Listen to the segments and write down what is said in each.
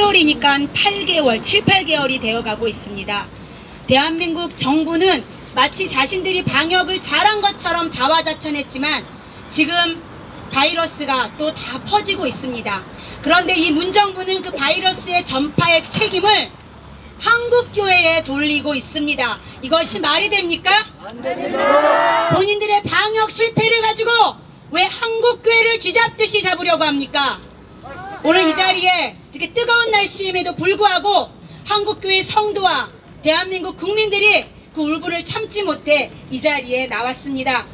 10개월이니까 8개월, 7, 8개월이 되어가고 있습니다. 대한민국 정부는 마치 자신들이 방역을 잘한 것처럼 자화자찬했지만 지금 바이러스가 또 다 퍼지고 있습니다. 그런데 이 문정부는 그 바이러스의 전파의 책임을 한국교회에 돌리고 있습니다. 이것이 말이 됩니까? 안 됩니다. 본인들의 방역 실패를 가지고 왜 한국교회를 쥐잡듯이 잡으려고 합니까? 오늘 이 자리에 이렇게 뜨거운 날씨임에도 불구하고 한국교회 성도와 대한민국 국민들이 그 울분을 참지 못해 이 자리에 나왔습니다.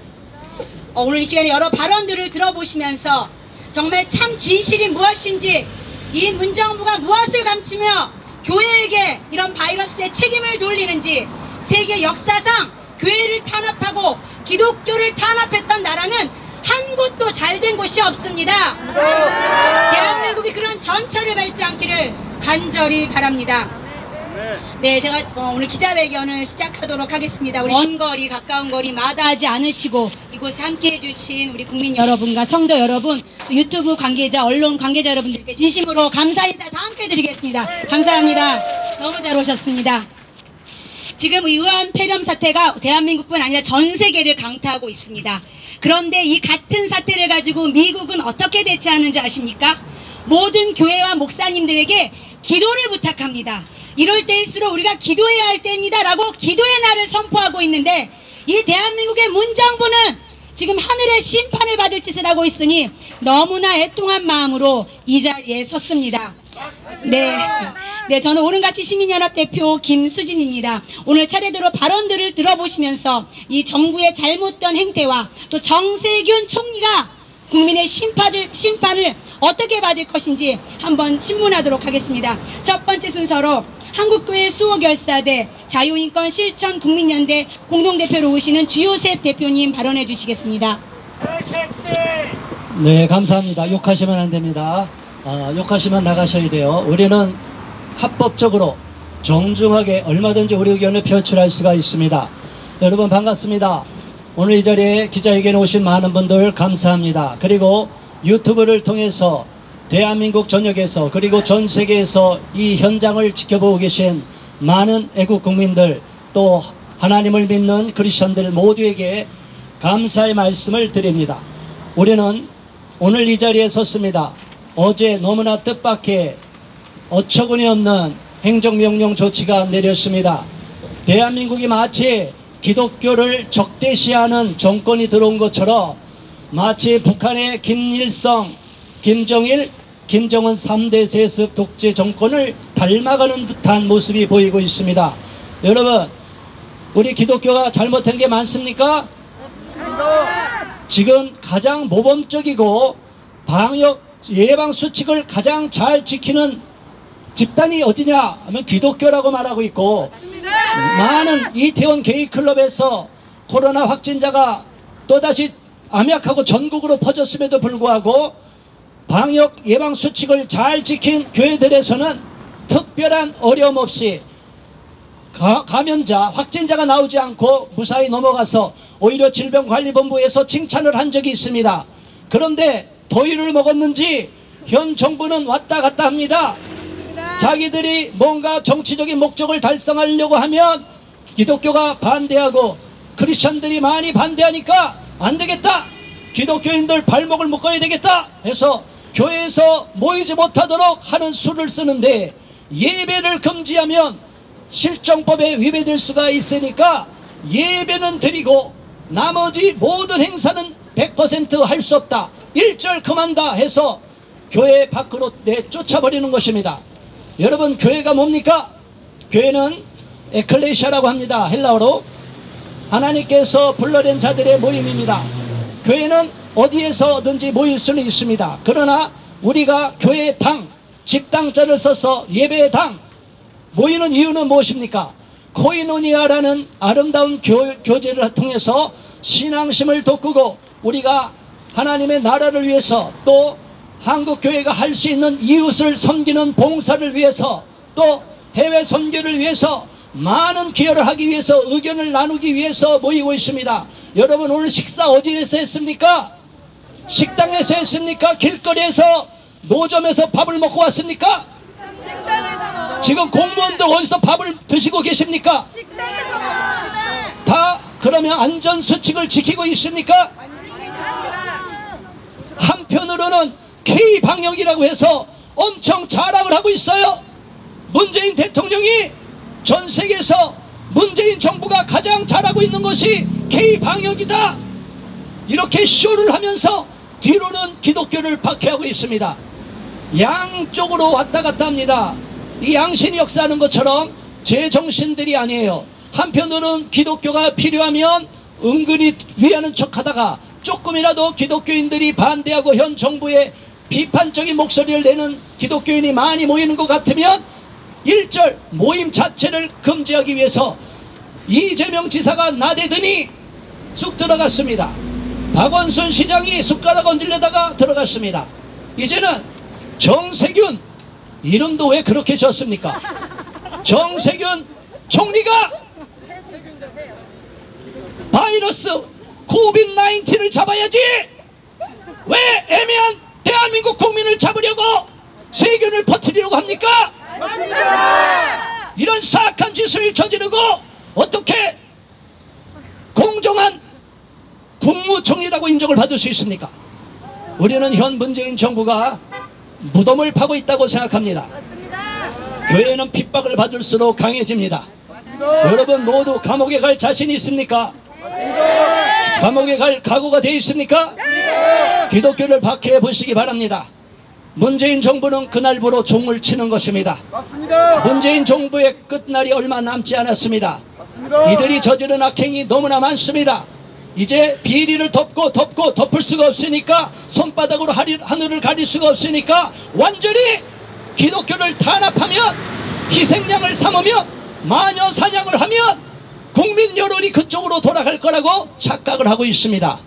오늘 이 시간에 여러 발언들을 들어보시면서 정말 참 진실이 무엇인지, 이 문정부가 무엇을 감추며 교회에게 이런 바이러스의 책임을 돌리는지, 세계 역사상 교회를 탄압하고 기독교를 탄압했던 나라는 한 곳도 잘된 곳이 없습니다. 대한민국이 그런 전철을 밟지 않기를 간절히 바랍니다. 네, 제가 오늘 기자회견을 시작하도록 하겠습니다. 우리 먼 거리, 가까운 거리 마다하지 않으시고 이곳에 함께해 주신 우리 국민 여러분과 성도 여러분, 유튜브 관계자, 언론 관계자 여러분들께 진심으로 감사 인사 다 함께 드리겠습니다. 감사합니다. 너무 잘 오셨습니다. 지금 의원 폐렴 사태가 대한민국뿐 아니라 전 세계를 강타하고 있습니다. 그런데 이 같은 사태를 가지고 미국은 어떻게 대처하는지 아십니까? 모든 교회와 목사님들에게 기도를 부탁합니다. 이럴 때일수록 우리가 기도해야 할 때입니다 라고 기도의 날을 선포하고 있는데, 이 대한민국의 문정부는 지금 하늘의 심판을 받을 짓을 하고 있으니 너무나 애통한 마음으로 이 자리에 섰습니다. 네, 저는 오른가치 시민연합 대표 김수진입니다. 오늘 차례대로 발언들을 들어보시면서 이 정부의 잘못된 행태와 또 정세균 총리가 국민의 심판을 어떻게 받을 것인지 한번 신문하도록 하겠습니다. 첫 번째 순서로 한국교회 수호결사대 자유인권 실천 국민연대 공동대표로 오시는 주요셉 대표님 발언해 주시겠습니다. 네, 감사합니다. 욕하시면 안 됩니다. 욕하시면 나가셔야 돼요. 우리는 합법적으로 정중하게 얼마든지 우리 의견을 표출할 수가 있습니다. 여러분 반갑습니다. 오늘 이 자리에 기자회견에 오신 많은 분들 감사합니다. 그리고 유튜브를 통해서 대한민국 전역에서 그리고 전 세계에서 이 현장을 지켜보고 계신 많은 애국 국민들, 또 하나님을 믿는 크리스천들 모두에게 감사의 말씀을 드립니다. 우리는 오늘 이 자리에 섰습니다. 어제 너무나 뜻밖의 어처구니 없는 행정명령 조치가 내렸습니다. 대한민국이 마치 기독교를 적대시하는 정권이 들어온 것처럼 마치 북한의 김일성, 김정일, 김정은 3대 세습 독재 정권을 닮아가는 듯한 모습이 보이고 있습니다. 여러분, 우리 기독교가 잘못한 게 많습니까? 지금 가장 모범적이고 방역 예방수칙을 가장 잘 지키는 집단이 어디냐 하면 기독교라고 말하고 있고, 많은 이태원 게이클럽에서 코로나 확진자가 또다시 암약하고 전국으로 퍼졌음에도 불구하고 방역 예방수칙을 잘 지킨 교회들에서는 특별한 어려움 없이 감염자, 확진자가 나오지 않고 무사히 넘어가서 오히려 질병관리본부에서 칭찬을 한 적이 있습니다. 그런데 더위를 먹었는지 현 정부는 왔다 갔다 합니다. 자기들이 뭔가 정치적인 목적을 달성하려고 하면 기독교가 반대하고 크리스천들이 많이 반대하니까 안 되겠다, 기독교인들 발목을 묶어야 되겠다 해서 교회에서 모이지 못하도록 하는 수를 쓰는데, 예배를 금지하면 실정법에 위배될 수가 있으니까 예배는 드리고 나머지 모든 행사는 100% 할 수 없다, 일절 금한다 해서 교회 밖으로 내쫓아버리는 것입니다. 여러분, 교회가 뭡니까? 교회는 에클레시아라고 합니다. 헬라어로 하나님께서 불러낸 자들의 모임입니다. 교회는 어디에서든지 모일 수는 있습니다. 그러나 우리가 교회의 당, 집당자를 써서 예배의 당 모이는 이유는 무엇입니까? 코이노니아라는 아름다운 교제를 통해서 신앙심을 돋구고 우리가 하나님의 나라를 위해서, 또 한국교회가 할 수 있는 이웃을 섬기는 봉사를 위해서, 또 해외 선교를 위해서 많은 기여를 하기 위해서, 의견을 나누기 위해서 모이고 있습니다. 여러분, 오늘 식사 어디에서 했습니까? 식당에서 했습니까? 길거리에서 노점에서 밥을 먹고 왔습니까? 지금 공무원들 어디서 밥을 드시고 계십니까? 식당에서 먹습니다. 다 그러면 안전수칙을 지키고 있습니까? 한편으로는 K방역이라고 해서 엄청 자랑을 하고 있어요. 문재인 대통령이 전 세계에서 문재인 정부가 가장 잘하고 있는 것이 K방역이다, 이렇게 쇼를 하면서 뒤로는 기독교를 박해하고 있습니다. 양쪽으로 왔다 갔다 합니다. 이 양신이 역사하는 것처럼 제정신들이 아니에요. 한편으로는 기독교가 필요하면 은근히 위하는 척하다가 조금이라도 기독교인들이 반대하고 현 정부에 비판적인 목소리를 내는 기독교인이 많이 모이는 것 같으면 일절 모임 자체를 금지하기 위해서 이재명 지사가 나대더니 쑥 들어갔습니다. 박원순 시장이 숟가락 얹으려다가 들어갔습니다. 이제는 정세균, 이름도 왜 그렇게 졌습니까? 정세균 총리가 바이러스 코비드-19를 잡아야지 왜 애매한 대한민국 국민을 잡으려고 세균을 퍼뜨리려고 합니까? 이런 사악한 짓을 저지르고 어떻게 공정한 국무총리라고 인정을 받을 수 있습니까? 우리는 현 문재인 정부가 무덤을 파고 있다고 생각합니다. 교회는 핍박을 받을수록 강해집니다. 여러분 모두 감옥에 갈 자신이 있습니까? 감옥에 갈 각오가 되어 있습니까? 기독교를 박해해 보시기 바랍니다. 문재인 정부는 그날부로 종을 치는 것입니다. 문재인 정부의 끝날이 얼마 남지 않았습니다. 이들이 저지른 악행이 너무나 많습니다. 이제 비리를 덮을 수가 없으니까, 손바닥으로 하늘을 가릴 수가 없으니까 완전히 기독교를 탄압하면, 희생양을 삼으면, 마녀 사냥을 하면 국민 여론이 그쪽으로 돌아갈 거라고 착각을 하고 있습니다.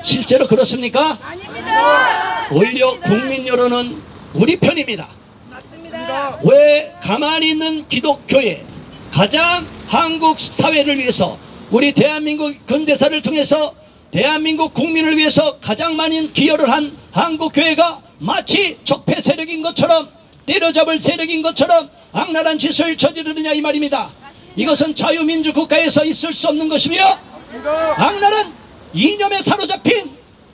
실제로 그렇습니까? 아닙니다. 오히려 국민 여론은 우리 편입니다. 맞습니다. 왜 가만히 있는 기독교에 가장 한국 사회를 위해서, 우리 대한민국 근대사를 통해서 대한민국 국민을 위해서 가장 많은 기여를 한 한국교회가 마치 적폐 세력인 것처럼, 때려잡을 세력인 것처럼 악랄한 짓을 저지르느냐 이 말입니다. 이것은 자유민주 국가에서 있을 수 없는 것이며, 악랄한 이념에 사로잡힌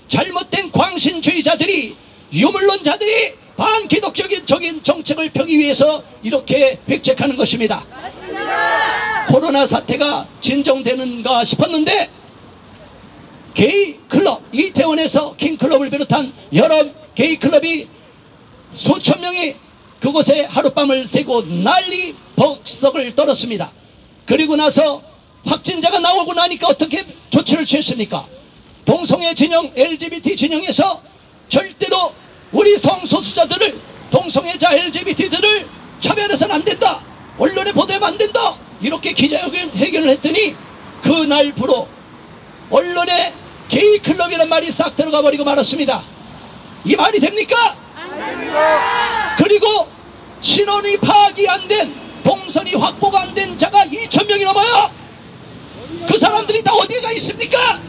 잘못된 광신주의자들이, 유물론자들이 반기독적인 정책을 펴기 위해서 이렇게 획책하는 것입니다. 코로나 사태가 진정되는가 싶었는데 게이 클럽, 이태원에서 킹클럽을 비롯한 여러 게이 클럽이 수천 명이 그곳에 하룻밤을 새고 난리 법석을 떨었습니다. 그리고 나서 확진자가 나오고 나니까 어떻게 조치를 취했습니까? 동성애 진영, LGBT 진영에서 절대로 우리 성소수자들을, 동성애자 LGBT들을 차별해서는 안 된다, 언론에 보도하면 안 된다, 이렇게 기자회견을 했더니 그날부로 언론에 게이클럽이라는 말이 싹 들어가 버리고 말았습니다. 이 말이 됩니까? 그리고 신원이 파악이 안 된, 동선이 확보가 안 된 자가 2,000명이 넘어요. 그 사람들이 다 어디에 가 있습니까?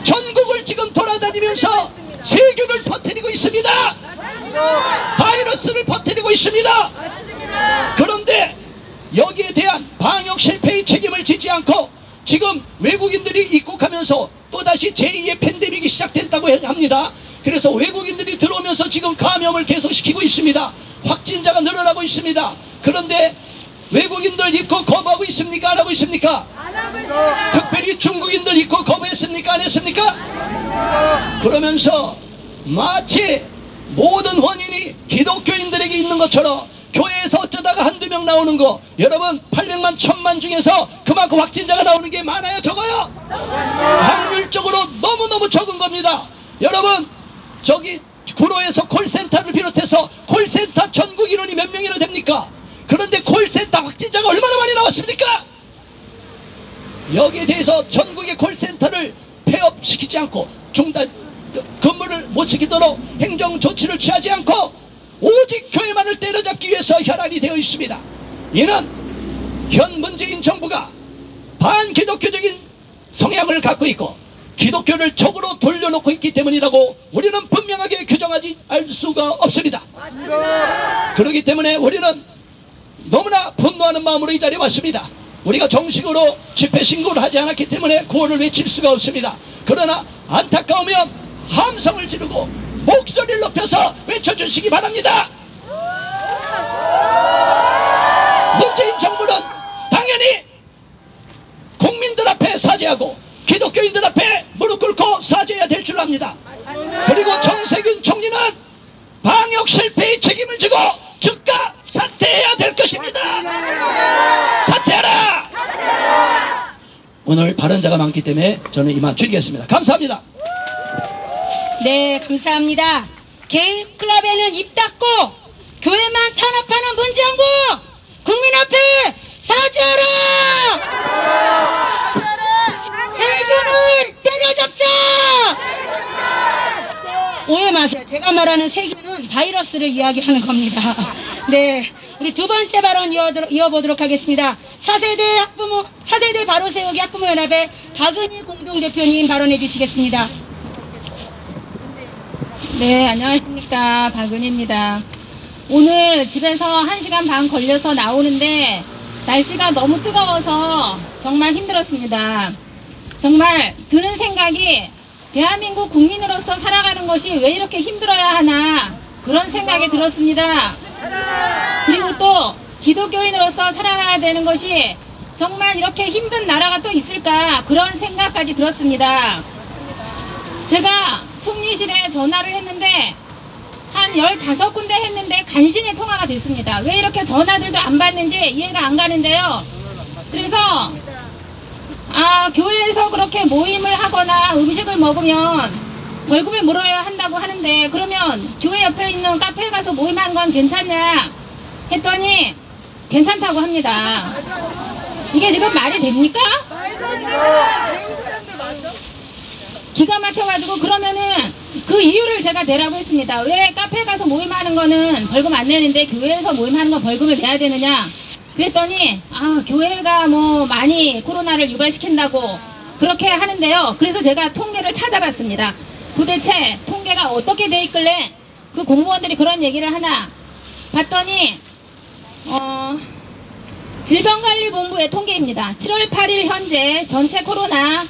전국을 지금 돌아다니면서 세균을 퍼뜨리고 있습니다. 바이러스를 퍼뜨리고 있습니다. 그런데 여기에 대한 방역 실패의 책임을 지지 않고 지금 외국인들이 입국하면서 또다시 제2의 팬데믹이 시작됐다고 합니다. 그래서 외국인들이 들어오면서 지금 감염을 계속시키고 있습니다. 확진자가 늘어나고 있습니다. 그런데 외국인들 입국 거부하고 있습니까? 안 하고 있습니까? 안 하고 있습니다. 특별히 중국인들 입국 거부했습니까? 안 했습니까? 그러면서 마치 모든 원인이 기독교인들에게 있는 것처럼 교회에서 어쩌다가 한두 명 나오는 거, 여러분 800만 1000만 중에서 그만큼 확진자가 나오는 게 많아요, 적어요? 확률적으로 너무너무 적은 겁니다. 여러분 저기 구로에서 콜센터를 비롯해서 콜센터 전국 인원이 몇 명이나 됩니까? 그런데 콜센터 확진자가 얼마나 많이 나왔습니까? 여기에 대해서 전국의 콜센터를 폐업시키지 않고 근무를 못 시키도록 행정 조치를 취하지 않고 오직 교회만을 때려잡기 위해서 혈안이 되어 있습니다. 이는 현 문재인 정부가 반기독교적인 성향을 갖고 있고 기독교를 적으로 돌려놓고 있기 때문이라고 우리는 분명하게 규정하지 알 수가 없습니다. 맞습니다. 그렇기 때문에 우리는 너무나 분노하는 마음으로 이 자리에 왔습니다. 우리가 정식으로 집회 신고를 하지 않았기 때문에 구호를 외칠 수가 없습니다. 그러나 안타까우면 함성을 지르고 목소리를 높여서 외쳐주시기 바랍니다. 문재인 정부는 당연히 국민들 앞에 사죄하고 기독교인들 앞에 무릎 꿇고 사죄해야 될 줄 압니다. 그리고 정세균 총리는 방역 실패의 책임을 지고 즉각 사퇴해야 될 것입니다. 사퇴하라! 오늘 발언자가 많기 때문에 저는 이만 줄이겠습니다. 감사합니다. 네, 감사합니다. 개인 클럽에는 입 닫고 교회만 탄압하는 문정부 국민 앞에 사죄하라! 세균을 때려잡자! 오해 마세요. 제가 말하는 세균은 바이러스를 이야기하는 겁니다. 네, 우리 두 번째 발언 이어보도록 하겠습니다. 차세대 바로 세우기 학부모 연합의 박은희 공동대표님 발언해 주시겠습니다. 네, 안녕하십니까. 박은희입니다. 오늘 집에서 1시간 반 걸려서 나오는데 날씨가 너무 뜨거워서 정말 힘들었습니다. 정말 드는 생각이 대한민국 국민으로서 살아가는 것이 왜 이렇게 힘들어야 하나 그런 생각이 들었습니다. 그리고 또 기독교인으로서 살아가야 되는 것이 정말 이렇게 힘든 나라가 또 있을까 그런 생각까지 들었습니다. 제가 총리실에 전화를 했는데 한 15군데 했는데 간신히 통화가 됐습니다. 왜 이렇게 전화들도 안 받는지 이해가 안 가는데요. 그래서 교회에서 그렇게 모임을 하거나 음식을 먹으면 벌금을 물어야 한다고 하는데 그러면 교회 옆에 있는 카페에 가서 모임하는 건 괜찮냐 했더니 괜찮다고 합니다. 이게 지금 말이 됩니까? 기가 막혀가지고 그러면은 그 이유를 제가 내라고 했습니다. 왜 카페에 가서 모임하는 거는 벌금 안 내는데 교회에서 모임하는 건 벌금을 내야 되느냐 그랬더니 교회가 뭐 많이 코로나를 유발시킨다고 그렇게 하는데요. 그래서 제가 통계를 찾아봤습니다. 도대체 통계가 어떻게 돼 있길래 그 공무원들이 그런 얘기를 하나 봤더니 질병관리본부의 통계입니다. 7월 8일 현재 전체 코로나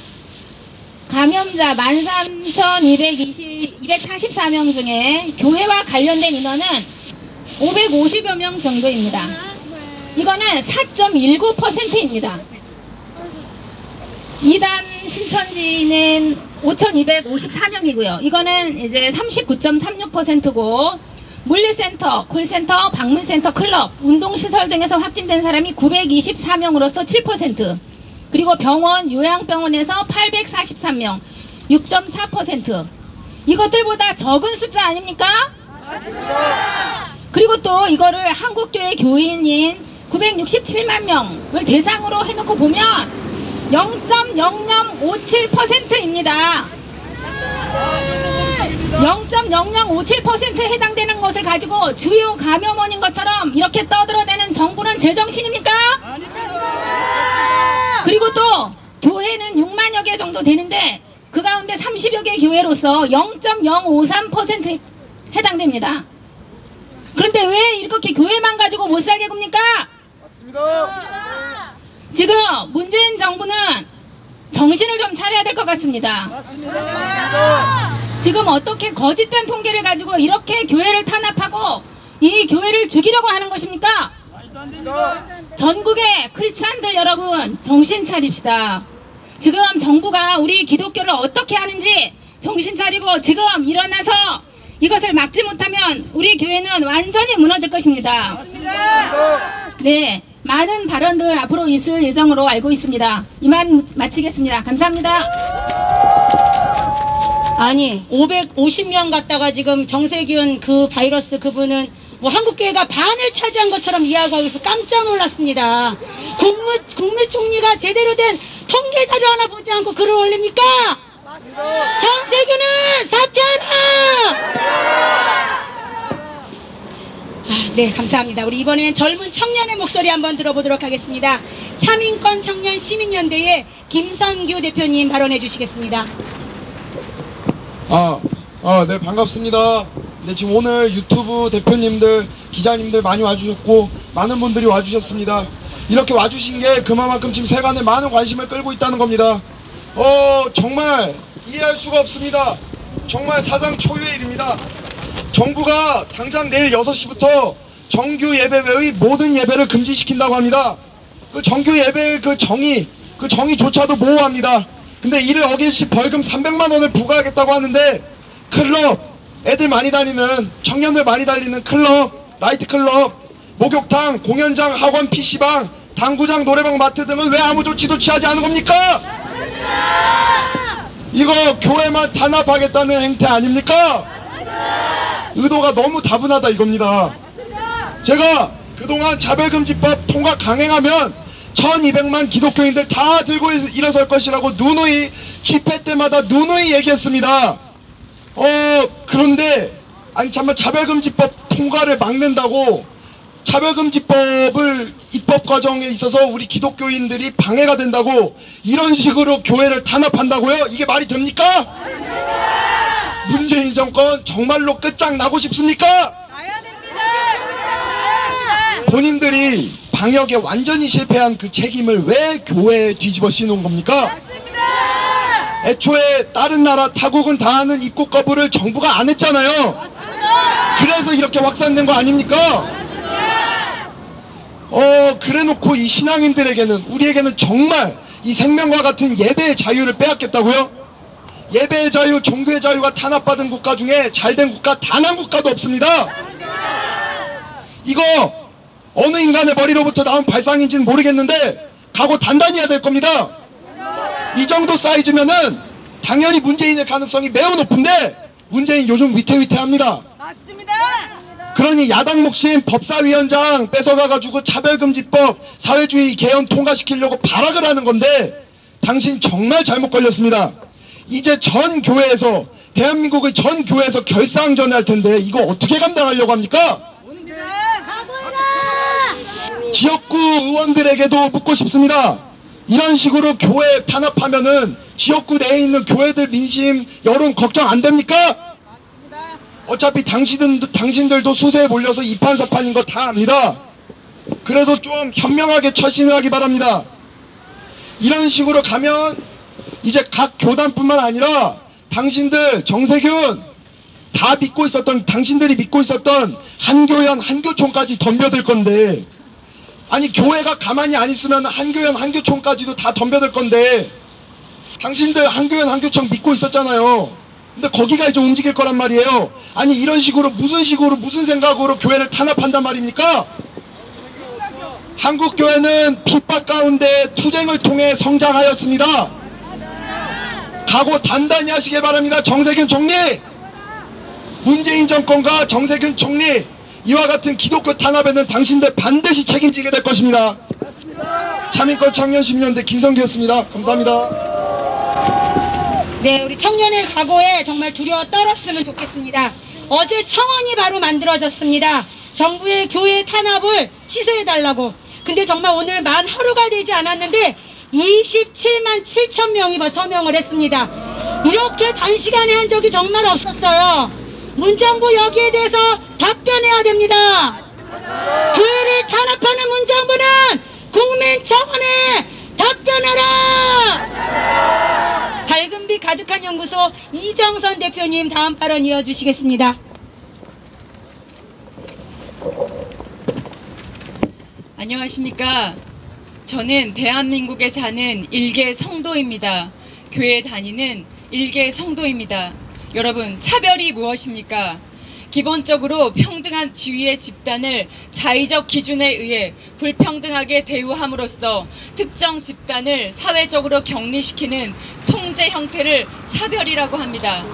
감염자 13,244명 중에 교회와 관련된 인원은 550여 명 정도입니다. 이거는 4.19%입니다. 이단 신천지는 5,254명이고요. 이거는 이제 39.36%고 물리센터, 콜센터, 방문센터, 클럽, 운동시설 등에서 확진된 사람이 924명으로서 7%, 그리고 병원, 요양병원에서 843명, 6.4%. 이것들보다 적은 숫자 아닙니까? 그리고 또 이거를 한국교회 교인인 967만 명을 대상으로 해놓고 보면 0.0057%입니다. 0.0057%에 해당되는 것을 가지고 주요 감염원인 것처럼 이렇게 떠들어대는 정부는 제정신입니까? 그리고 또 교회는 6만여 개 정도 되는데 그 가운데 30여 개 교회로서 0.053%에 해당됩니다. 그런데 왜 이렇게 교회만 가지고 못 살게 굽니까? 맞습니다. 지금 문재인 정부는 정신을 좀 차려야 될 것 같습니다. 맞습니다. 지금 어떻게 거짓된 통계를 가지고 이렇게 교회를 탄압하고 이 교회를 죽이려고 하는 것입니까? 전국의 크리스찬들 여러분 정신 차립시다. 지금 정부가 우리 기독교를 어떻게 하는지 정신 차리고 지금 일어나서 이것을 막지 못하면 우리 교회는 완전히 무너질 것입니다. 네, 많은 발언들 앞으로 있을 예정으로 알고 있습니다. 이만 마치겠습니다. 감사합니다. 아니 550명 갖다가 지금 정세균 그 바이러스 그분은 뭐 한국교회가 반을 차지한 것처럼 이야기하고 있어 깜짝 놀랐습니다. 국무총리가 제대로 된 통계 자료 하나 보지 않고 글을 올립니까? 정세균은 사퇴하라! 네, 감사합니다. 우리 이번엔 젊은 청년의 목소리 한번 들어보도록 하겠습니다. 참인권 청년 시민연대의 김선규 대표님 발언해 주시겠습니다. 네, 반갑습니다. 네, 지금 오늘 유튜브 대표님들, 기자님들 많이 와주셨고, 많은 분들이 와주셨습니다. 이렇게 와주신 게 그만큼 지금 세간에 많은 관심을 끌고 있다는 겁니다. 정말 이해할 수가 없습니다. 정말 사상 초유의 일입니다. 정부가 당장 내일 6시부터 정규 예배 외의 모든 예배를 금지시킨다고 합니다. 그 정규 예배의 그 정의조차도 모호합니다. 근데 이를 어길 시 벌금 300만 원을 부과하겠다고 하는데, 클럽, 애들 많이 다니는, 청년들 많이 다니는 클럽, 나이트클럽, 목욕탕, 공연장, 학원, PC방, 당구장, 노래방, 마트 등은 왜 아무 조치도 취하지 않은 겁니까? 이거 교회만 탄압하겠다는 행태 아닙니까? 의도가 너무 다분하다 이겁니다. 제가 그동안 차별금지법 통과 강행하면 1200만 기독교인들 다 들고 일어설 것이라고 누누이 집회 때마다 누누이 얘기했습니다. 그런데 아니 정말 차별금지법 통과를 막는다고 차별금지법을 입법 과정에 있어서 우리 기독교인들이 방해가 된다고 이런 식으로 교회를 탄압한다고요? 이게 말이 됩니까? 문재인 정권 정말로 끝장나고 싶습니까? 본인들이 방역에 완전히 실패한 그 책임을 왜 교회에 뒤집어 씌우는 겁니까? 애초에 다른 나라 타국은 다 하는 입국 거부를 정부가 안 했잖아요. 그래서 이렇게 확산된 거 아닙니까? 그래놓고 이 신앙인들에게는, 우리에게는 정말 이 생명과 같은 예배의 자유를 빼앗겠다고요? 예배의 자유, 종교의 자유가 탄압받은 국가 중에 잘된 국가 단 한 국가도 없습니다. 이거 어느 인간의 머리로부터 나온 발상인지는 모르겠는데 각오 단단히 해야 될 겁니다. 이 정도 사이즈면은 당연히 문재인의 가능성이 매우 높은데, 문재인 요즘 위태위태합니다. 그러니 야당 몫인 법사위원장 뺏어가가지고 차별금지법, 사회주의 개헌 통과시키려고 발악을 하는 건데, 당신 정말 잘못 걸렸습니다. 이제 전 교회에서, 대한민국의 전 교회에서 결사항전을 할 텐데 이거 어떻게 감당하려고 합니까? 지역구 의원들에게도 묻고 싶습니다. 이런 식으로 교회 탄압하면은 지역구 내에 있는 교회들 민심, 여론 걱정 안 됩니까? 어차피 당신들도 수세에 몰려서 이판사판인 거 다 압니다. 그래도 좀 현명하게 처신을 하기 바랍니다. 이런 식으로 가면 이제 각 교단뿐만 아니라 당신들, 정세균 다 믿고 있었던, 당신들이 믿고 있었던 한교연, 한교총까지 덤벼들 건데, 아니 교회가 가만히 안 있으면 한교연, 한교총까지도 다 덤벼들 건데, 당신들 한교연, 한교총 믿고 있었잖아요. 근데 거기가 이제 움직일 거란 말이에요. 아니 이런 식으로 무슨 생각으로 교회를 탄압한단 말입니까? 한국교회는 핍박 가운데 투쟁을 통해 성장하였습니다. 각오 단단히 하시길 바랍니다. 정세균 총리, 문재인 정권과 정세균 총리, 이와 같은 기독교 탄압에는 당신들 반드시 책임지게 될 것입니다. 참인권 청년 시민연대 김성규였습니다. 감사합니다. 네, 우리 청년의 각오에 정말 두려워 떨었으면 좋겠습니다. 어제 청원이 바로 만들어졌습니다. 정부의 교회 탄압을 취소해달라고. 근데 정말 오늘 만 하루가 되지 않았는데 27만 7천 명이 서명을 했습니다. 이렇게 단시간에 한 적이 정말 없었어요. 문정부 여기에 대해서 답변해야 됩니다. 교회를 탄압하는 문정부는 국민 청원에 답변하라! 밝은빛 가득한 연구소 이정선 대표님 다음 발언 이어주시겠습니다. 안녕하십니까. 저는 대한민국에 사는 일개 성도입니다. 교회 다니는 일개 성도입니다. 여러분, 차별이 무엇입니까? 기본적으로 평등한 지위의 집단을 자의적 기준에 의해 불평등하게 대우함으로써 특정 집단을 사회적으로 격리시키는 통제 형태를 차별이라고 합니다.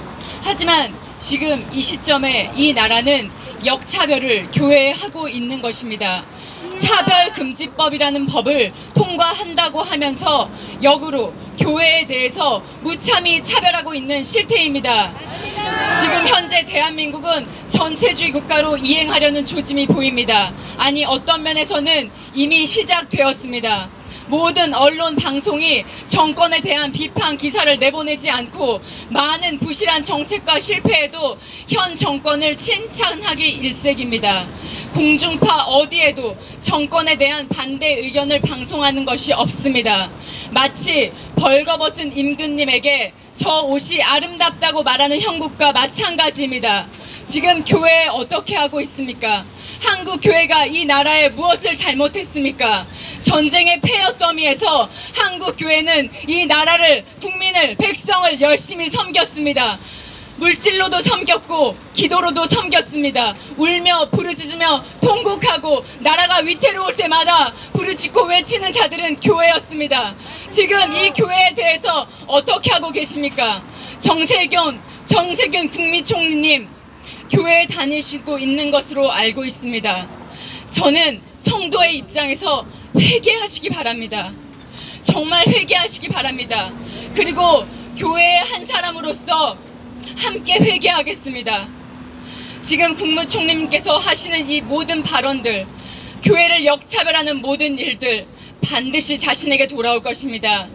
하지만 지금 이 시점에 이 나라는 역차별을 교회에 하고 있는 것입니다. 차별금지법이라는 법을 통과한다고 하면서 역으로 교회에 대해서 무참히 차별하고 있는 실태입니다. 지금 현재 대한민국은 전체주의 국가로 이행하려는 조짐이 보입니다. 아니, 어떤 면에서는 이미 시작되었습니다. 모든 언론 방송이 정권에 대한 비판 기사를 내보내지 않고 많은 부실한 정책과 실패에도 현 정권을 칭찬하기 일색입니다. 공중파 어디에도 정권에 대한 반대 의견을 방송하는 것이 없습니다. 마치 벌거벗은 임금님에게 저 옷이 아름답다고 말하는 형국과 마찬가지입니다. 지금 교회 어떻게 하고 있습니까? 한국 교회가 이 나라에 무엇을 잘못했습니까? 전쟁의 폐허더미에서 한국 교회는 이 나라를, 국민을, 백성을 열심히 섬겼습니다. 물질로도 섬겼고 기도로도 섬겼습니다. 울며 부르짖으며 통곡하고 나라가 위태로울 때마다 부르짖고 외치는 자들은 교회였습니다. 지금 이 교회에 대해서 어떻게 하고 계십니까? 정세균 국무총리님, 교회에 다니시고 있는 것으로 알고 있습니다. 저는 성도의 입장에서 회개하시기 바랍니다. 정말 회개하시기 바랍니다. 그리고 교회의 한 사람으로서 함께 회개하겠습니다. 지금 국무총리님께서 하시는 이 모든 발언들, 교회를 역차별하는 모든 일들 반드시 자신에게 돌아올 것입니다.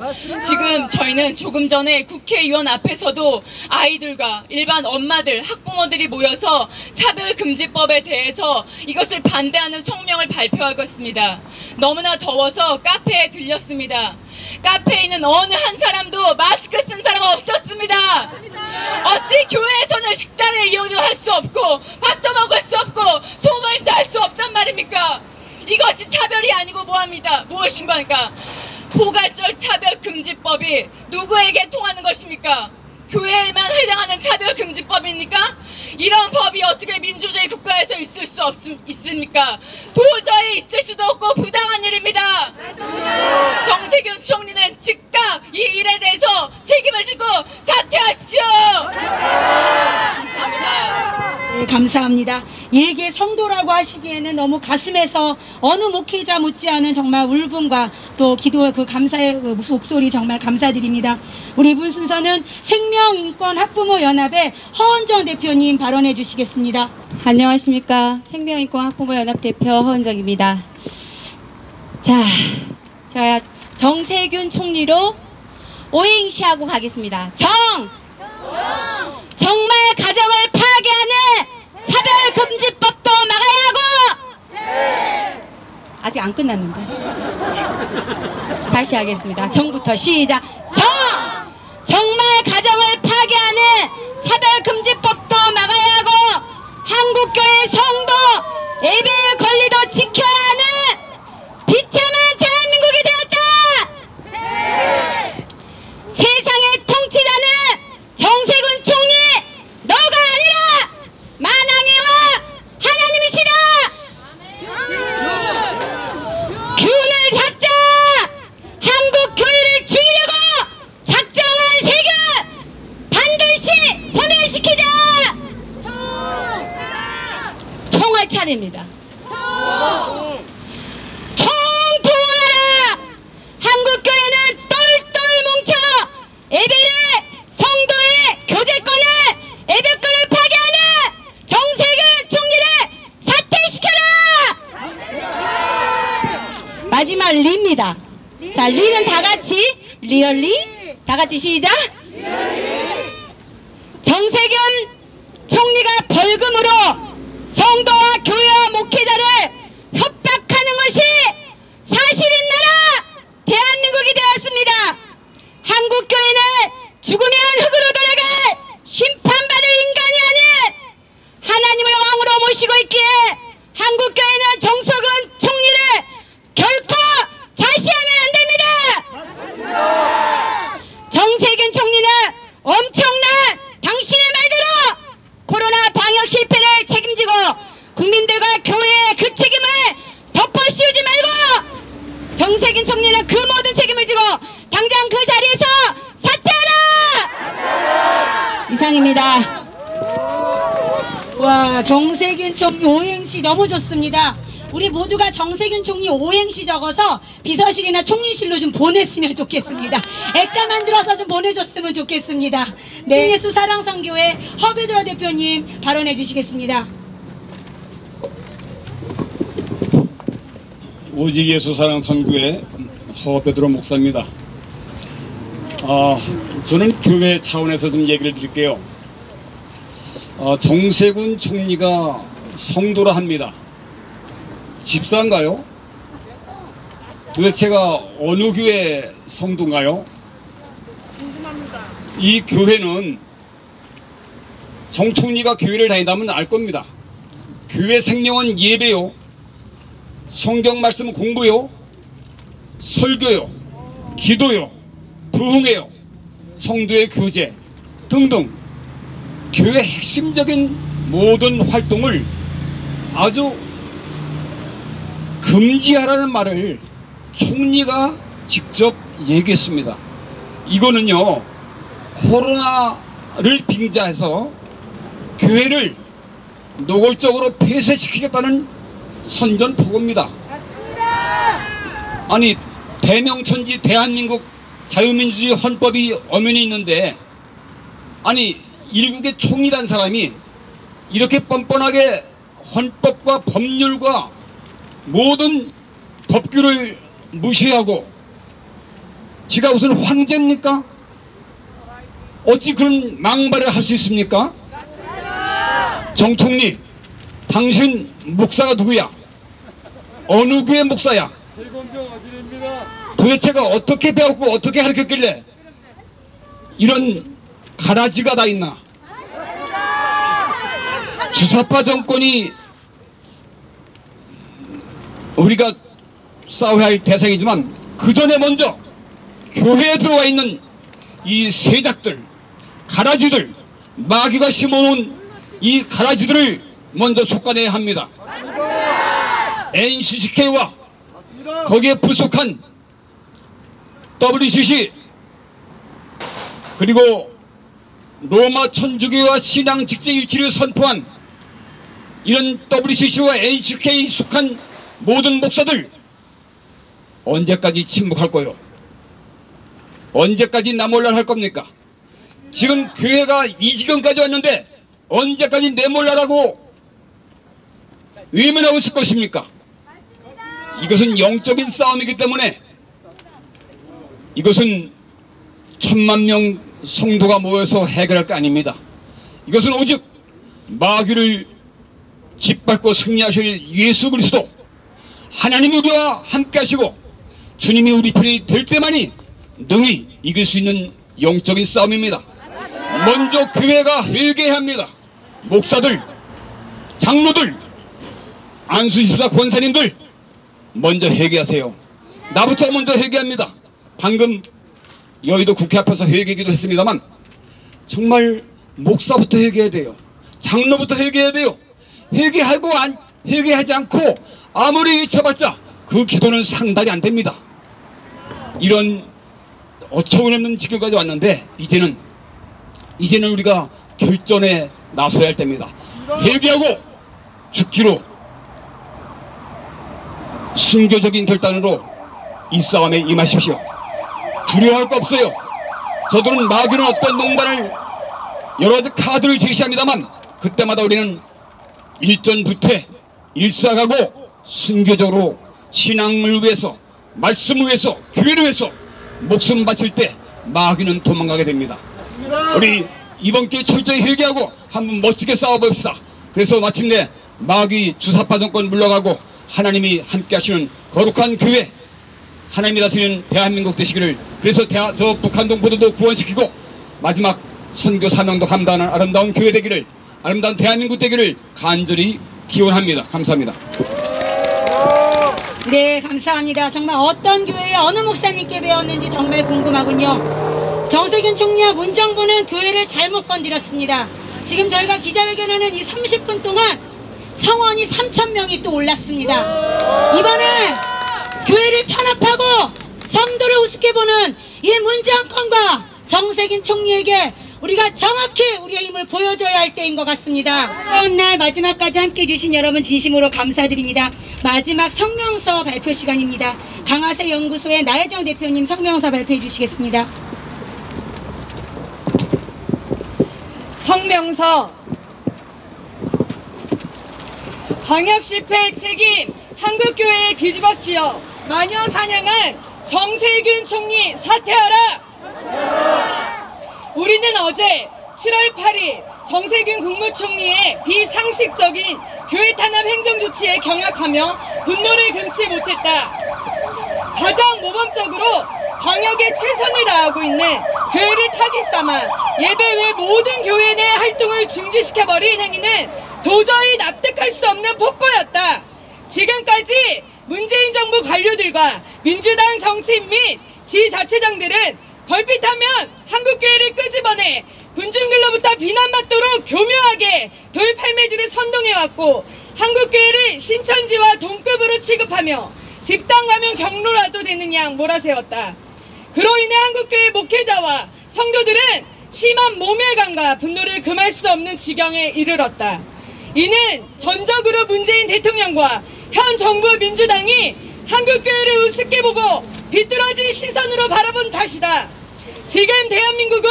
지금 저희는 조금 전에 국회의원 앞에서도 아이들과 일반 엄마들, 학부모들이 모여서 차별금지법에 대해서 이것을 반대하는 성명을 발표하겠습니다. 너무나 더워서 카페에 들렸습니다. 카페에 있는 어느 한 사람도 마스크 쓴 사람 없었습니다. 어찌 교회에서는 식당을 이용할 수 없고 밥도 먹을 수 없고 소모임도 할 수 없단 말입니까? 이것이 차별이 아니고 무엇인 겁니까? 포괄적 차별금지법이 누구에게 통하는 것입니까? 교회에만 해당하는 차별금지법입니까? 이런 법이 어떻게 민주주의 국가에서 있을 수 있습니까? 도저히 있을 수도 없고 부당한 일입니다. 정세균 총리는 즉각 이 일에 대해서 책임을 지고 사퇴하십시오. 감사합니다. 네, 감사합니다. 일개 성도라고 하시기에는 너무 가슴에서 어느 목회자 못지않은 정말 울분과 또 기도의 그 감사의 그 목소리 정말 감사드립니다. 우리 이번 순서는 생명인권학부모연합의 허은정 대표님 발언해 주시겠습니다. 안녕하십니까. 생명인권학부모연합 대표 허은정입니다. 자, 제가 정세균 총리로 오행시하고 가겠습니다. 정말 가정을 파괴하는 차별금지법도 막아야 하고 아직 안 끝났는데 다시 하겠습니다. 정부터 시작. 정말 가정을 파괴하는 차별금지법도 막아야 하고 한국교회 성도 예배의 권리도 지켜야 하는 비참한 대한민국이 되었다. 세상의 통치자는 정세균 총리 너가 아니라 만왕의 하나님이시라. 균을 잡자. 한국 교회를 죽이려고 작정한 세균 반드시 소멸시키자. 총할 차례입니다. 총 동원하라. 한국교회는 똘똘 뭉쳐 예배를, 성도의 교제권을, 예배권을 파괴하는 정세균 총리를 사퇴시켜라. 마지막 리입니다. 자, 리는 다 같이 리얼리 다 같이 시작. 정세균 총리가 벌금으로 성도와 교회와 목회자를 협박하는 것이 사실인 나라 대한민국이 되었습니다. 한국교회는 죽으면 흙으로 돌아갈 심판받을 인간이 아닌 하나님을 왕으로 모시고 있기에 한국교회는 정세균 총리를 결코 자시하면 안됩니다. 정세균 총리는 엄청난 당신의 말대로 코로나 방역 실패를 책임지고 국민들과 교회의 그 책임을 덮어씌우지 말고 정세균 총리는 그 모든 책임을 지고 당장 그 자리에서 사퇴하라! 이상입니다. 와, 정세균 총리 오행시 너무 좋습니다. 우리 모두가 정세균 총리 오행시 적어서 비서실이나 총리실로 좀 보냈으면 좋겠습니다. 액자 만들어서 좀 보내줬으면 좋겠습니다. 네, 예수 사랑선교회 허베드로 대표님 발언해 주시겠습니다. 오직 예수 사랑 선교회 허베드로 목사입니다. 저는 교회 차원에서 좀 얘기를 드릴게요. 정세균 총리가 성도라 합니다. 집사인가요? 도대체가 어느 교회 성도인가요? 이 교회는 정 총리가 교회를 다닌다면 알 겁니다. 교회 생명은 예배요, 성경 말씀 공부요, 설교요, 기도요, 부흥회요, 성도의 교제 등등 교회 핵심적인 모든 활동을 아주 금지하라는 말을 총리가 직접 얘기했습니다. 이거는요, 코로나를 빙자해서 교회를 노골적으로 폐쇄시키겠다는 선전포고입니다. 아니, 대명천지 대한민국 자유민주주의 헌법이 엄연히 있는데, 아니 일국의 총리란 사람이 이렇게 뻔뻔하게 헌법과 법률과 모든 법규를 무시하고 지가 무슨 황제입니까? 어찌 그런 망발을 할 수 있습니까? 정 총리, 당신 목사가 누구야? 어느 교회 목사야? 도대체가 어떻게 배웠고 어떻게 가르쳤길래 이런 가라지가 다 있나? 주사파 정권이 우리가 싸워야 할 대상이지만 그 전에 먼저 교회에 들어와 있는 이 세작들, 가라지들, 마귀가 심어놓은 이 가라지들을 먼저 솎아내야 합니다. NCCK와 거기에 부속한 WCC 그리고 로마 천주교와 신앙 직제 일치를 선포한 이런 WCC와 NCK에 속한 모든 목사들 언제까지 침묵할 거요? 언제까지 나몰랄 할 겁니까? 지금 교회가 이 지경까지 왔는데 언제까지 내몰랄하고 외면하고 있을 것입니까? 이것은 영적인 싸움이기 때문에 이것은 1000만 명 성도가 모여서 해결할 게 아닙니다. 이것은 오직 마귀를 짓밟고 승리하실 예수 그리스도 하나님이 우리와 함께 하시고 주님이 우리 편이 될 때만이 능히 이길 수 있는 영적인 싸움입니다. 먼저 교회가 회개해야 합니다. 목사들, 장로들, 안수지사 권사님들 먼저 회개하세요. 나부터 먼저 회개합니다. 방금 여의도 국회 앞에서 회개기도 했습니다만 정말 목사부터 회개해야 돼요. 장로부터 회개해야 돼요. 회개하지 않고 아무리 외쳐봤자 그 기도는 상달이 안 됩니다. 이런 어처구니없는 지경까지 왔는데 이제는 우리가 결전에 나서야 할 때입니다. 회개하고 죽기로 순교적인 결단으로 이 싸움에 임하십시오. 두려워할 거 없어요. 저들은 마귀는 어떤 농단을 여러 가지 카드를 제시합니다만 그때마다 우리는 일전부태 일사가고 순교적으로 신앙을 위해서, 말씀을 위해서, 교회를 위해서 목숨 바칠 때 마귀는 도망가게 됩니다. 우리 이번 기회에 철저히 회개하고 한번 멋지게 싸워봅시다. 그래서 마침내 마귀 주사파 정권 물러가고 하나님이 함께 하시는 거룩한 교회, 하나님이 다스리는 대한민국 되시기를, 그래서 저 북한 동포들도 구원시키고 마지막 선교 사명도 감당하는 아름다운 교회 되기를, 아름다운 대한민국 되기를 간절히 기원합니다. 감사합니다. 네, 감사합니다. 정말 어떤 교회에 어느 목사님께 배웠는지 정말 궁금하군요. 정세균 총리와 문정부는 교회를 잘못 건드렸습니다. 지금 저희가 기자회견하는 이 30분 동안 청원이 3,000명이 또 올랐습니다. 이번에 교회를 탄압하고 성도를 우습게 보는 이 문정권과 정세균 총리에게 우리가 정확히 우리의 힘을 보여줘야 할 때인 것 같습니다. 어려운 날 마지막까지 함께해 주신 여러분 진심으로 감사드립니다. 마지막 성명서 발표 시간입니다. 강화세 연구소의 나혜정 대표님 성명서 발표해 주시겠습니다. 성명서. 방역 실패 책임 한국교회에 뒤집어씌워 마녀 사냥한 정세균 총리 사퇴하라. 우리는 어제 7월 8일 정세균 국무총리의 비상식적인 교회 탄압 행정 조치에 경악하며 분노를 금치 못했다. 가장 모범적으로 방역에 최선을 다하고 있는 교회를 타깃 삼아 예배 외 모든 교회 내 활동을 중지시켜버린 행위는 도저히 납득할 수 없는 폭거였다. 지금까지 문재인 정부 관료들과 민주당 정치인 및 지자체장들은 걸핏하면 한국교회를 끄집어내 군중들로부터 비난받도록 교묘하게 돌팔매질을 선동해왔고 한국교회를 신천지와 동급으로 취급하며 집단 감염 경로라도 되는 양 몰아세웠다. 그로 인해 한국교회 목회자와 성도들은 심한 모멸감과 분노를 금할 수 없는 지경에 이르렀다. 이는 전적으로 문재인 대통령과 현 정부 민주당이 한국교회를 우습게 보고 비뚤어진 시선으로 바라본 탓이다. 지금 대한민국은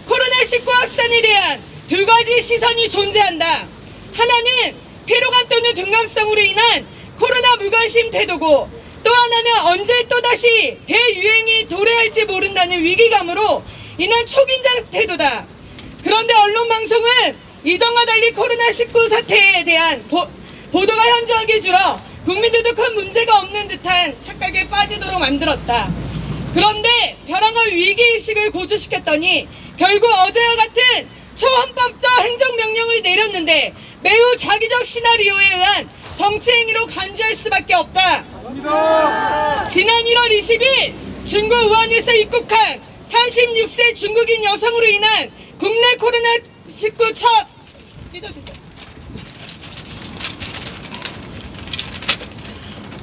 코로나19 확산에 대한 두 가지 시선이 존재한다. 하나는 피로감 또는 둔감성으로 인한 코로나 무관심 태도고, 또 하나는 언제 또다시 대유행이 도래할지 모른다는 위기감으로 인한 초긴장 태도다. 그런데 언론방송은 이전과 달리 코로나19 사태에 대한 보도가 현저하게 줄어 국민들도 큰 문제가 없는 듯한 착각에 빠지도록 만들었다. 그런데 벼랑과 위기의식을 고조시켰더니 결국 어제와 같은 초헌법적 행정명령을 내렸는데 매우 자기적 시나리오에 의한 정치행위로 간주할 수밖에 없다. 맞습니다. 지난 1월 20일 중국 우한에서 입국한 36세 중국인 여성으로 인한 국내 코로나19 첫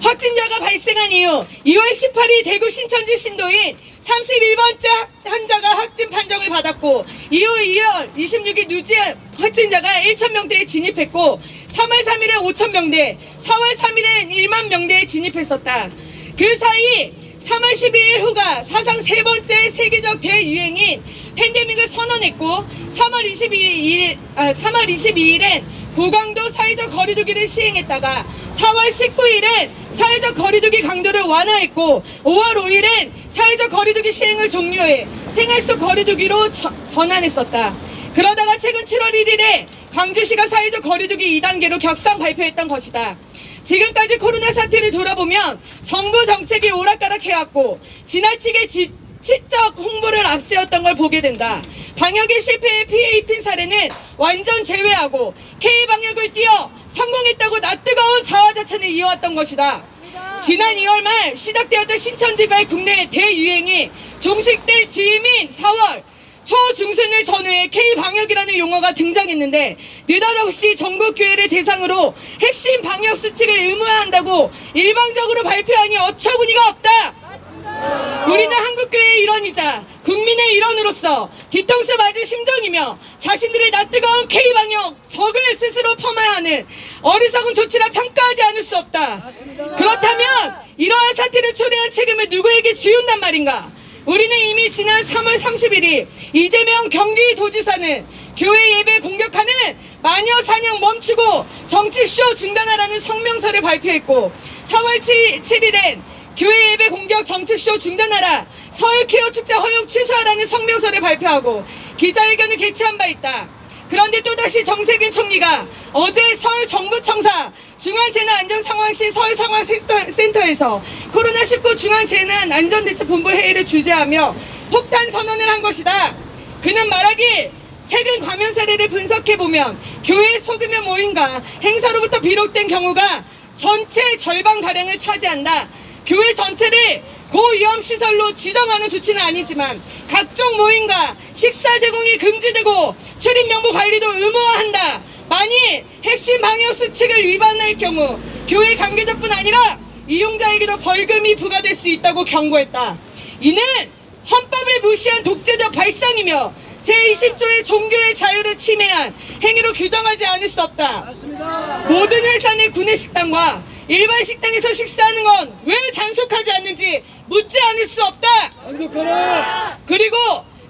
확진자가 발생한 이후 2월 18일 대구 신천지 신도인 31번째 환자가 확진 판정을 받았고, 이후 2월 26일 누지 확진자가 1,000명대에 진입했고 3월 3일에 5,000명대, 4월 3일엔 1만 명대에 진입했었다. 그 사이 3월 12일 후가 사상 세 번째 세계적 대유행인 팬데믹을 선언했고 3월 22일엔 고강도 사회적 거리두기를 시행했다가 4월 19일엔 사회적 거리두기 강도를 완화했고 5월 5일엔 사회적 거리두기 시행을 종료해 생활 속 거리두기로 전환했었다. 그러다가 최근 7월 1일에 광주시가 사회적 거리두기 2단계로 격상 발표했던 것이다. 지금까지 코로나 사태를 돌아보면 정부 정책이 오락가락해왔고 지나치게 지적 홍보를 앞세웠던 걸 보게 된다. 방역의 실패에 피해 입힌 사례는 완전 제외하고 K방역을 띄워 성공했다고 낯뜨거운 자화자찬을 이어왔던 것이다. 지난 2월 말 시작되었던 신천지발 국내 대유행이 종식될 즈음인 4월 초중순을 전후해 K방역이라는 용어가 등장했는데 느닷없이 전국 교회를 대상으로 핵심 방역 수칙을 의무화한다고 일방적으로 발표하니 어처구니가 없다. 우리는 한국교회의 일원이자 국민의 일원으로서 뒤통수 맞은 심정이며 자신들의 낯뜨거운 K방역 적을 스스로 폄하해야 하는 어리석은 조치라 평가하지 않을 수 없다. 그렇다면 이러한 사태를 초래한 책임을 누구에게 지운단 말인가? 우리는 이미 지난 3월 31일 이재명 경기도지사는 교회 예배 공격하는 마녀 사냥 멈추고 정치쇼 중단하라는 성명서를 발표했고 4월 7일엔 교회 예배 공격 정치쇼 중단하라, 서울 퀴어 축제 허용 취소하라는 성명서를 발표하고 기자회견을 개최한 바 있다. 그런데 또다시 정세균 총리가 어제 서울 정부청사 중앙재난안전상황실 서울상황센터에서 코로나19 중앙재난안전대책본부 회의를 주재하며 폭탄 선언을 한 것이다. 그는 말하길 최근 감염 사례를 분석해보면 교회 소규모 모임과 행사로부터 비롯된 경우가 전체 절반가량을 차지한다. 교회 전체를 고위험시설로 지정하는 조치는 아니지만 각종 모임과 식사 제공이 금지되고 출입명부 관리도 의무화한다. 만일 핵심 방역 수칙을 위반할 경우 교회 관계자뿐 아니라 이용자에게도 벌금이 부과될 수 있다고 경고했다. 이는 헌법을 무시한 독재적 발상이며 제20조의 종교의 자유를 침해한 행위로 규정하지 않을 수 없다. 모든 회사 내 구내식당과 일반 식당에서 식사하는 건 왜 단속하지 않는지 묻지 않을 수 없다. 그리고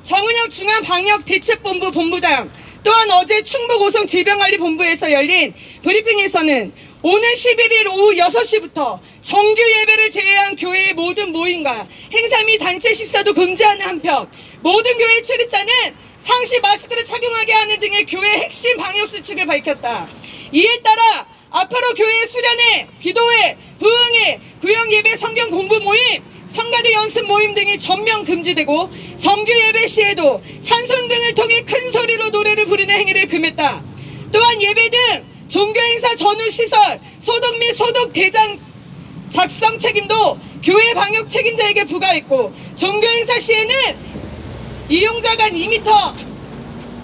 정은혁 중앙방역대책본부 본부장 또한 어제 충북 오송 질병관리본부에서 열린 브리핑에서는 오는 11일 오후 6시부터 정규 예배를 제외한 교회의 모든 모임과 행사 및 단체 식사도 금지하는 한편 모든 교회 출입자는 상시 마스크를 착용하게 하는 등의 교회 핵심 방역수칙을 밝혔다. 이에 따라 앞으로 교회 수련회, 기도회, 부흥회, 구역예배 성경 공부 모임, 성가대 연습 모임 등이 전면 금지되고 정규 예배 시에도 찬송 등을 통해 큰 소리로 노래를 부르는 행위를 금했다. 또한 예배 등 종교행사 전후 시설, 소독 및 소독 대장 작성 책임도 교회 방역 책임자에게 부과했고 종교행사 시에는 이용자 간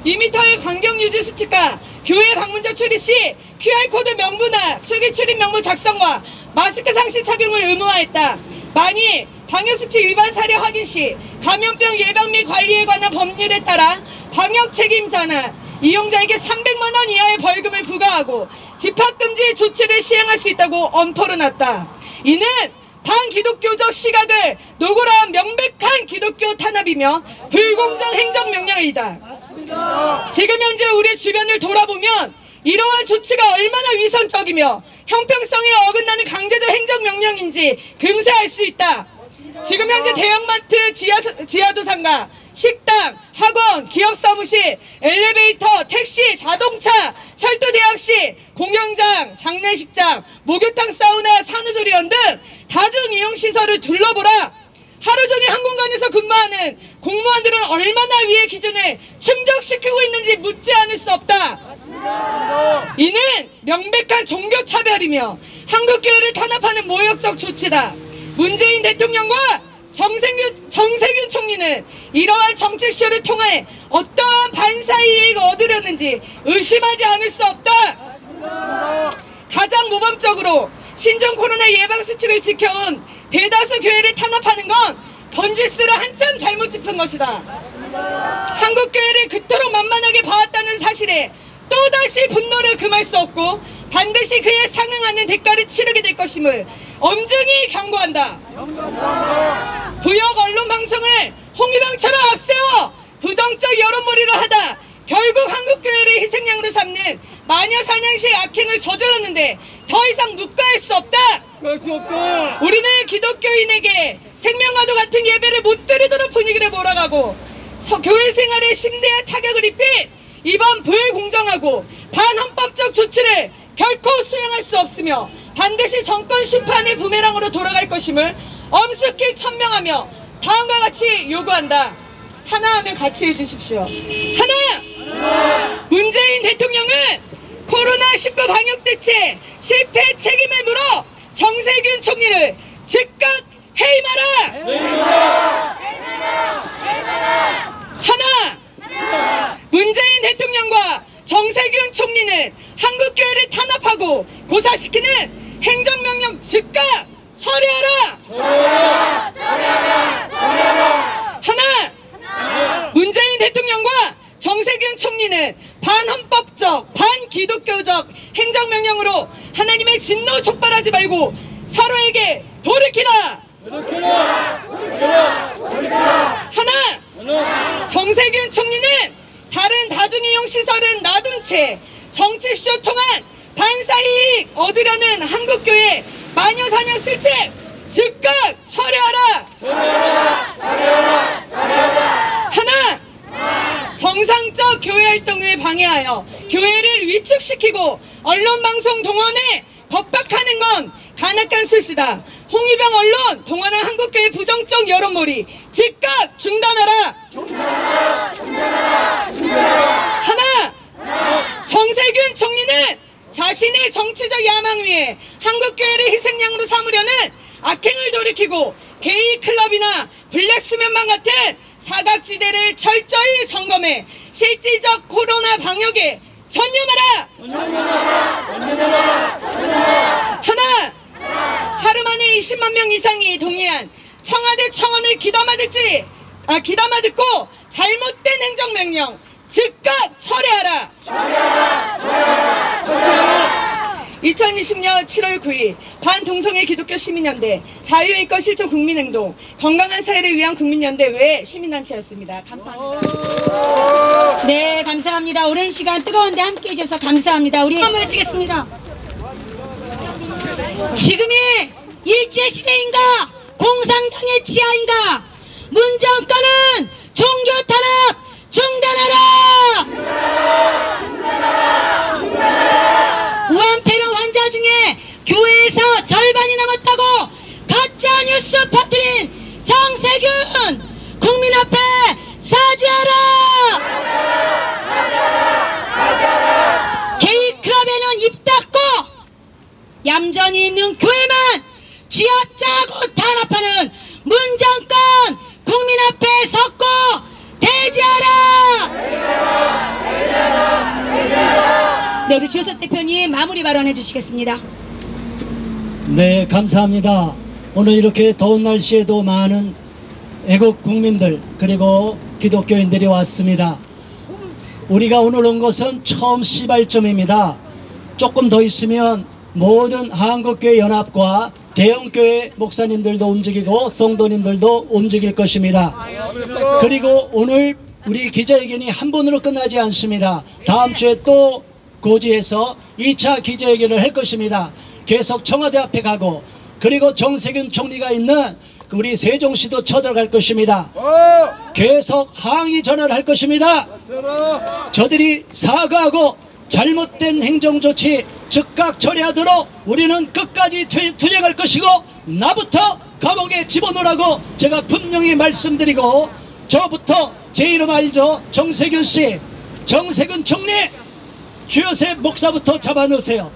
2m의 간격유지 수칙과 교회 방문자 출입 시 QR코드 명부나 수기 출입 명부 작성과 마스크 상시 착용을 의무화했다. 만일 방역수칙 위반 사례 확인 시 감염병 예방 및 관리에 관한 법률에 따라 방역 책임자나 이용자에게 300만 원 이하의 벌금을 부과하고 집합금지 조치를 시행할 수 있다고 엄포를 놨다. 이는 반기독교적 시각을 노골한 명백한 기독교 탄압이며 불공정 행정명령이다. 지금 현재 우리 주변을 돌아보면 이러한 조치가 얼마나 위선적이며 형평성에 어긋나는 강제적 행정명령인지 금세알 수 있다. 지금 현재 대형마트 지하도상가, 식당, 학원, 기업사무실, 엘리베이터, 택시, 자동차, 철도대합시, 공연장, 장례식장, 목욕탕, 사우나, 산후조리원 등 다중이용시설을 둘러보라. 하루 종일 한 공간에서 근무하는 공무원들은 얼마나 위의 기준을 충족시키고 있는지 묻지 않을 수 없다. 이는 명백한 종교차별이며 한국교회를 탄압하는 모욕적 조치다. 문재인 대통령과 정세균 총리는 이러한 정책쇼를 통해 어떠한 반사이익을 얻으려는지 의심하지 않을 수 없다. 가장 모범적으로 신종 코로나 예방수칙을 지켜온 대다수 교회를 탄압하는 건 번지수를 한참 잘못 짚은 것이다. 한국교회를 그토록 만만하게 봐왔다는 사실에 또다시 분노를 금할 수 없고 반드시 그에 상응하는 대가를 치르게 될 것임을 엄중히 경고한다. 부역 언론 방송을 홍위병처럼 앞세워 부정적 여론몰이를 하다 결국 한국교회를 희생양으로 삼는 마녀 사냥시의 악행을 저질렀는데 더 이상 묵과할 수 없다. 우리는 기독교인에게 생명과도 같은 예배를 못 드리도록 분위기를 몰아가고 교회 생활에 심대한 타격을 입힌 이번 불공정하고 반헌법적 조치를 결코 수용할 수 없으며 반드시 정권 심판의 부메랑으로 돌아갈 것임을 엄숙히 천명하며 다음과 같이 요구한다. 하나 하면 같이 해주십시오. 하나! 문재인 대통령은 코로나19 방역대책 실패 책임을 물어 정세균 총리를 즉각 해임하라! 하나! 문재인 대통령과 정세균 총리는 한국교회를 탄압하고 고사시키는 행정명령 즉각 처리하라! 하나! 문재인 대통령과 정세균 총리는 반헌법적, 반기독교적 행정명령으로 하나님의 진노 촉발하지 말고 서로에게 돌이키라! 하나! 정세균 총리는 다른 다중이용시설은 놔둔 채 정치쇼 통한 반사이익 얻으려는 한국교회 마녀사냥 술책 즉각 처리하라! 하나! 정상적 교회 활동을 방해하여 교회를 위축시키고 언론방송 동원에 겁박하는 건 간악한 술수다. 홍위병 언론 동원한 한국교회 부정적 여론몰이 즉각 중단하라! 하나! 정세균 총리는 자신의 정치적 야망 위에 한국교회를 희생양으로 삼으려는 악행을 돌이키고 게이 클럽이나 블랙수면방 같은 사각지대를 철저히 점검해 실질적 코로나 방역에 전념하라! 하나! 하루 만에 20만 명 이상이 동의한 청와대 청원을 귀담아 듣지 귀담아 듣고 잘못된 행정명령 즉각 철회하라. 2020년 7월 9일 반동성애 기독교 시민연대 자유인권 실천 국민행동 건강한 사회를 위한 국민연대 외 시민단체였습니다. 감사합니다. 네, 감사합니다. 오랜 시간 뜨거운데 함께 해주셔서 감사합니다. 우리 한번 외치겠습니다. 지금이 일제시대인가 공산당의 치하인가? 문정권은 종교탄압 중단하라! 우한폐렴 환자 중에 교회에서 절반이 남았다고 가짜뉴스 퍼뜨린 정세균 국민 앞에 사죄하라! 게이클럽에는 입 닫고 얌전히 있는 교회만 쥐어짜고 탄압하는 문정권 국민 앞에 섰고 대지하라! 네, 우리 주효석 대표님 마무리 발언해 주시겠습니다. 네, 감사합니다. 오늘 이렇게 더운 날씨에도 많은 애국 국민들 그리고 기독교인들이 왔습니다. 우리가 오늘 온 것은 처음 시발점입니다. 조금 더 있으면 모든 한국교회 연합과 대형교회 목사님들도 움직이고 성도님들도 움직일 것입니다. 그리고 오늘 우리 기자회견이 한 번으로 끝나지 않습니다. 다음 주에 또 고지에서 2차 기자회견을 할 것입니다. 계속 청와대 앞에 가고 그리고 정세균 총리가 있는 우리 세종시도 쳐들어갈 것입니다. 계속 항의 전화를 할 것입니다. 저들이 사과하고 잘못된 행정조치 즉각 처리하도록 우리는 끝까지 투쟁할 것이고 나부터 감옥에 집어넣으라고 제가 분명히 말씀드리고 저부터 제 이름 알죠? 정세균 씨, 정세균 총리, 주요셉 목사부터 잡아넣으세요.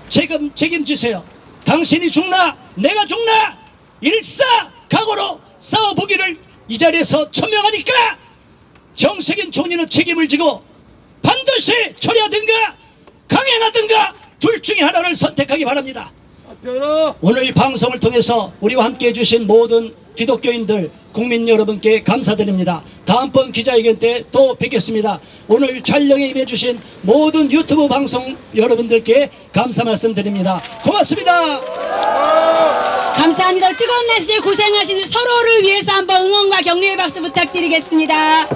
책임지세요. 당신이 죽나 내가 죽나 일사각오로 싸워보기를 이 자리에서 천명하니까 정세균 총리는 책임을 지고 반드시 처리하든가 강행하든가 둘 중에 하나를 선택하기 바랍니다. 오늘 방송을 통해서 우리와 함께 해주신 모든 기독교인들 국민 여러분께 감사드립니다. 다음번 기자회견 때 또 뵙겠습니다. 오늘 촬영에 임해주신 모든 유튜브 방송 여러분들께 감사 말씀드립니다. 고맙습니다. 감사합니다. 뜨거운 날씨에 고생하시는 서로를 위해서 한번 응원과 격려의 박수 부탁드리겠습니다.